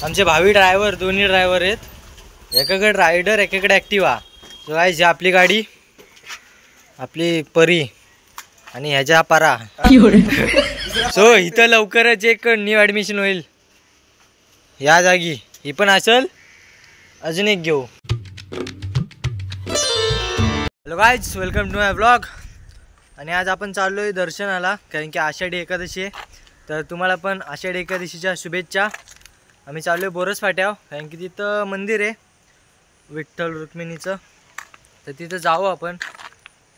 आमचे भावी ड्रायव्हर, दोन्ही ड्रायव्हर आहेत. एकाकडे रायडर, एकाकडे ॲक्टिवा. सो गाईज, आपली गाडी, आपली परी आणि ह्याच्या पारा. सो इथं लवकरच एक न्यू ॲडमिशन होईल या जागी. ही पण असेल, अजून एक घेऊ. Hello guys, welcome to my blog. आणि आज आपण चाललो आहे दर्शनाला, कारण की आषाढी एकादशी आहे. तर तुम्हाला पण आषाढी एकादशीच्या शुभेच्छा. आम्ही चाललो आहे बोरस फाट्यावर, कारण की तिथं मंदिर आहे विठ्ठल रुक्मिणीचं. तर तिथं जाऊ आपण.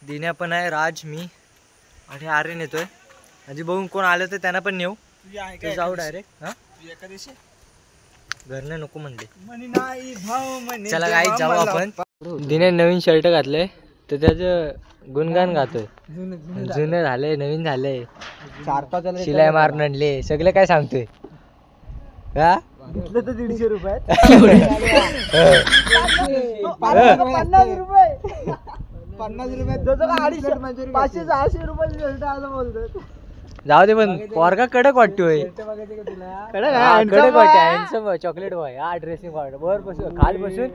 दिन्या पण आहे, राज, मी आणि आर्यन येतोय. म्हणजे बघून कोण आलं तर त्यांना पण नेऊ. तर जाऊ डायरेक्ट. हां, घरने नको म्हणले. चला काय जाऊ आपण. दिने नवीन शर्ट घातले तर त्याचं गुणगान गातोय. जुनं झालंय, नवीन झालंय, शिलाई मारून आणले, सगळे काय सांगतोय. का घेतलं तर 150 रुपयात 50 रुपयात 500-600 रुपये बोलतो. जाऊ दे, पण पोरगा कडक वाटतोय. कडक वाटतं, चॉकलेट बॉय. हा ड्रेसिंग पावडर वर बसून, खाली बसून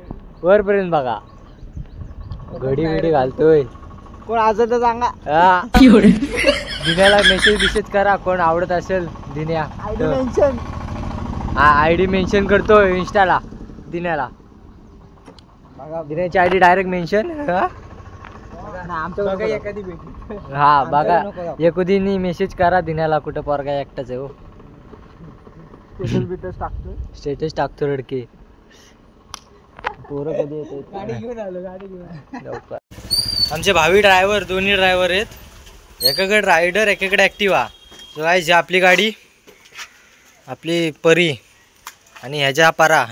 वरपर्यंत बघा, घडी बिडी घालतोय. कोण असं तर सांगा. दिन्याला मेसेज करा, कोण आवडत असेल दिन्या. आयडी मेन्शन करतो इंस्टाला दिन्याला. दिन्याची आयडी डायरेक्ट मेन्शन. हा बघा, एकुदीनी मेसेज करा दिन्याला, कुठं पोरगा एकटाच आहे. हो, स्टेटस टाकतो रडके. पोरं कधी येत. आमचे भावी ड्रायव्हर, दोन्ही ड्रायव्हर आहेत. एकाकडे रायडर, एकाकडे ॲक्टिवा. सो गाईज, आपली गाडी, आपली परी आणि ह्याच्या पारा.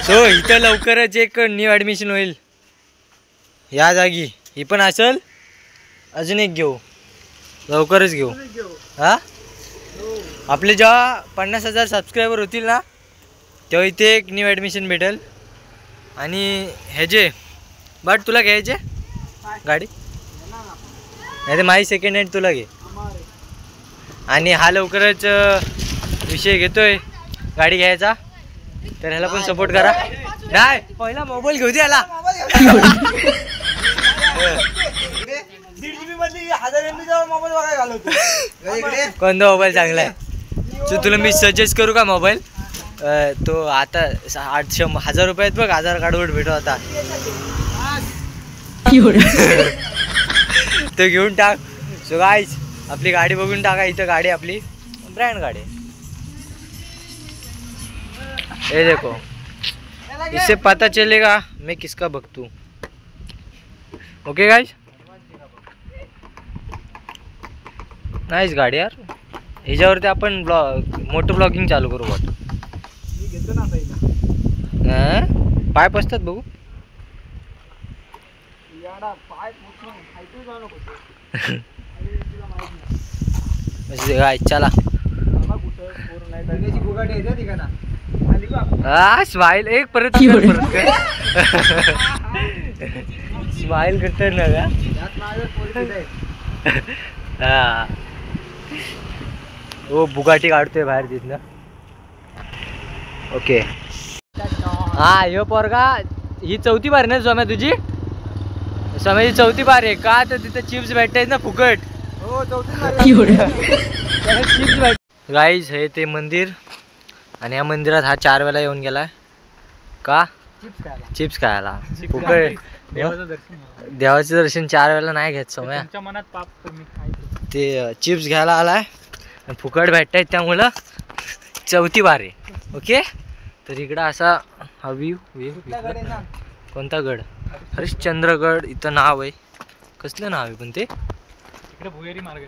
सो इथं लवकरच एक न्यू ॲडमिशन होईल या जागी. ही पण असेल, अजून एक घेऊ, लवकरच घेऊ. हा, आपले जेव्हा 50,000 सबस्क्रायबर होतील ना, तेव्हा इथे एक न्यू ॲडमिशन भेटेल. आणि ह्याचे बट तुला घ्यायचे गाडी, नाही तर माझी सेकंड हँड तुला घे. आणि हा लवकरच विषय घेतोय गाडी घ्यायचा, तर ह्याला पण सपोर्ट करा. नाही, पहिला मोबाईल घेऊ दे याला. कोणता मोबाईल चांगला आहे? तो तुला मी सजेस्ट करू का मोबाईल? तो आता 800-1000 रुपयात बघ, आधार कार्डवर भेटो आता. तो घेऊन टाक. सो गाईज, आपली गाडी बघून टाका. इथं गाडी, आपली ब्रँड गाडी. ये देखो, इससे पता चलेगा मैं किसका भक्त हूँ. ओके गाइस, नाईस गाडी यार. ह्याच्यावरती आपण मोठं ब्लॉगिंग चालू करू. वाटतं पाय पसतात बघू. चला. हा, स्माइल एक परत स्माइल करतात ना का. हा, हो, बुगाटी काढतोय बाहेर तिथनं. ओके. हा, यो पोरगा, ही 4थी बार ना सोम्या तुझी? सोम्याची 4थी बार आहे का? तर तिथं चिप्स भेटतात ना फुकट. हो, 4थी बार. गाईज, हे ते मंदिर, आणि या मंदिरात हा 4 वेळा येऊन गेलाय. का? चिप्स खायला. फुकट. देवाचं दर्शन 4 वेळा नाही घेत सोम्या. ते चिप्स घ्यायला आलाय, फुकट भेटतायत, त्यामुळं 4थी बार आहे. ओके. तर इकडं असा हा व्ह्यू. कोणता गड? हरिश्चंद्रगड इथं नाव आहे. कसलं नाव आहे पण ते? इकडे भुयारी मार्ग.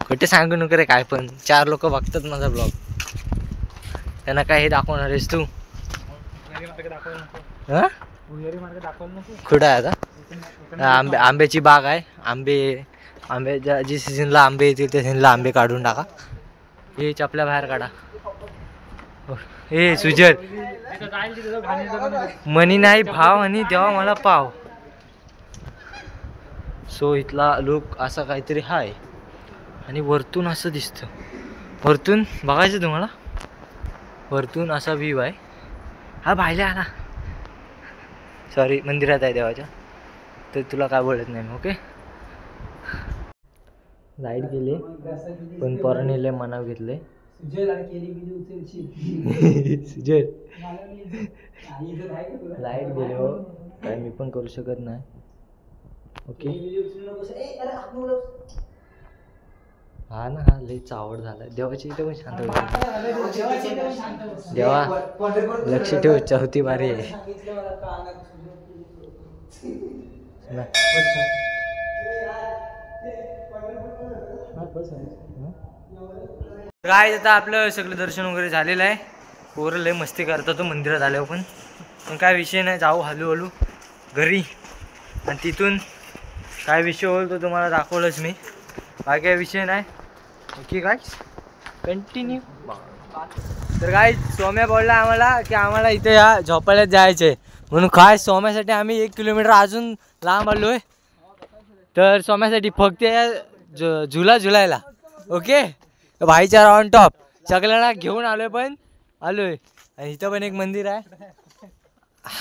कुठे सांगू नको रे काय पण. 4 लोक बघतात माझा ब्लॉग, त्यांना काय हे दाखवणार आहेस तू? कुठं आहे आता? आंब्याची बाग आहे. आंबे जी सीझनला आंबे येतील त्या सीझनला आंबे काढून टाका. हे चपल्या बाहेर काढा. हे सुजल मनी नाही भाव आणि देवा मला पाव. सो इथला लुक असा काहीतरी हाय आणि वरतून असं दिसतं. वरतून बघायचं तुम्हाला, वरतून असा व्ह्यू आहे हा. बाहेर आला, सॉरी मंदिरात आहे देवाच्या, तर तुला काय बोलत नाही मी. ओके. लाईट गेले पण पोराने मनाव घेतले. सुजल लाईट गेले हो, काय मी पण करू शकत नाही. ओके. हा ना, हा लई चावड झाला. देवाची इथे पण शांत होती. देवा लक्ष ठेव, चौथी बारी आहे. काय आता आपलं सगळं दर्शन वगैरे झालेलं आहे. पोरं लय मस्ती करतात तो मंदिरात आल्यावर, पण काय विषय नाही. जाऊ हळूहळू घरी आणि तिथून काय विषय होईल तो तुम्हाला दाखवलंच मी. बाकी काय विषय नाही. ओके काय कंटिन्यू. तर काय सोम्या बोलला आम्हाला की आम्हाला इथे या झोपाळ्यात जायचं आहे म्हणून. काय सोम्यासाठी आम्ही 1 किलोमीटर अजून लांब आलो आहे. तर सोम्यासाठी फक्त झुला झुलायला. ओके. भाईचार ऑन टॉप. सगळ्यांना घेऊन आलोय, पण आलोय. आणि इथं पण एक मंदिर आहे.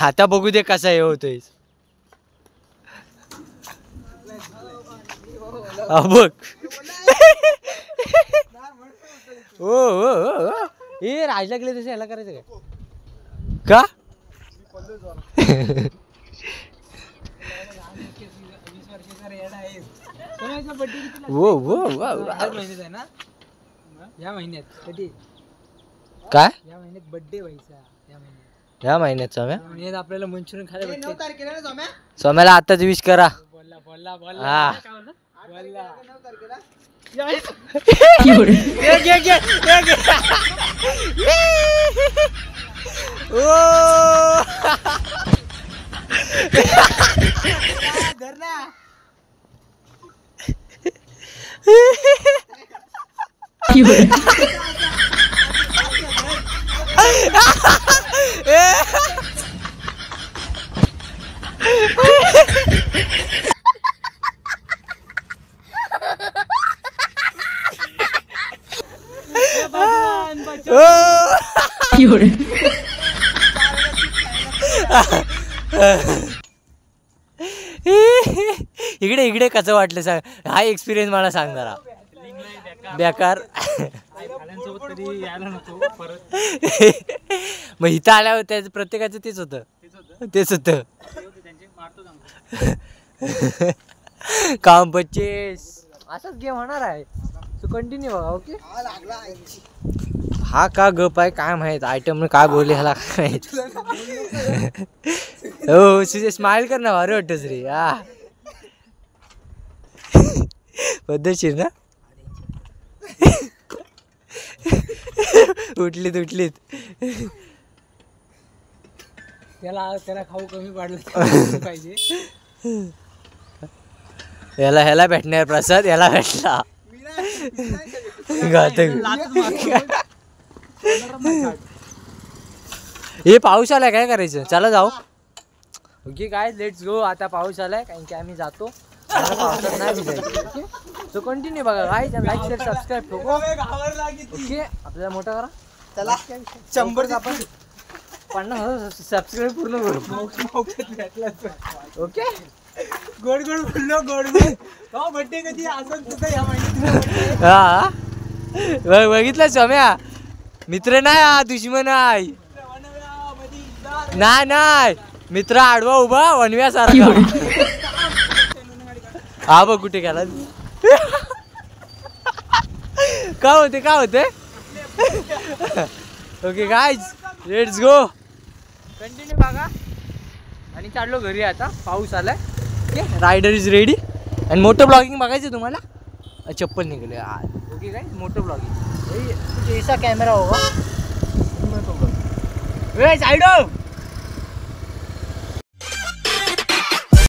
आता बघू दे कसा हे होतोय. बघ हो हे राजला गेले तसं ह्याला करायचं का? वो वो या महिन्यात कधी काय? या महिन्यात बर्थडे व्हायचा. या महिन्यात सोम्या महिन्यात आपल्याला मंचुरियन खायला भेटते. 9 तारखेला ना सोम्या? सोम्याला आताच विश करा. बोलला बोलला बोलला. हा. बोलला 9 तारखेला. इकडे इकडे कसं वाटलं सांग. हा एक्सपिरियन्स मला सांग जरा. बेकार. मग इथं आल्यावर त्याच प्रत्येकाचं तेच होतं. काम 25 असाच गेम होणार आहे. तू कंटिन्यू बघा. ओके. हा का गप आहे काय माहित. आयटम काय बोलले ह्याला काय माहित. हो तुझे स्माइल कर ना, भारी वाटतच रे. पद्धतशीर ना. उठलीत त्याला खाऊ कमी पाडलं पाहिजे. ह्याला भेटणार प्रसाद, ह्याला भेटला हे पाऊस आलाय काय करायचं. चला जाऊ. ओके काय लेट्स गो. आता पाऊस आलाय कारण की आम्ही जातो. पावसात नाही भिजायचं. सो कंटिन्यू बघा. लाईक शेअर सबस्क्राईब ठोको. ओके. आपल्याला मोठा करा. चला 100 आपण 50 सबस्क्राईब पूर्ण करू. ओके. गोड बोललो गोड. बर्थडे कधी असं तुझा या महिन्यात. हा बघितलं सोम्या. मित्र नाही हा, दुश्मन आहे. नाही मित्र आडवा उभा वनव्यासारखा. हा बघ कुठे गेला. काय होते. Okay guys let's go. Continue बघा. आणि चाललो घरी आता. पाऊस आलाय. ओके. Rider is ready. आणि मोठं ब्लॉगिंग बघायचं तुम्हाला. चप्पल निघले. ओके गाईज मोठं ब्लॉगिंग. ऐसा कॅमेरा होगा. साइड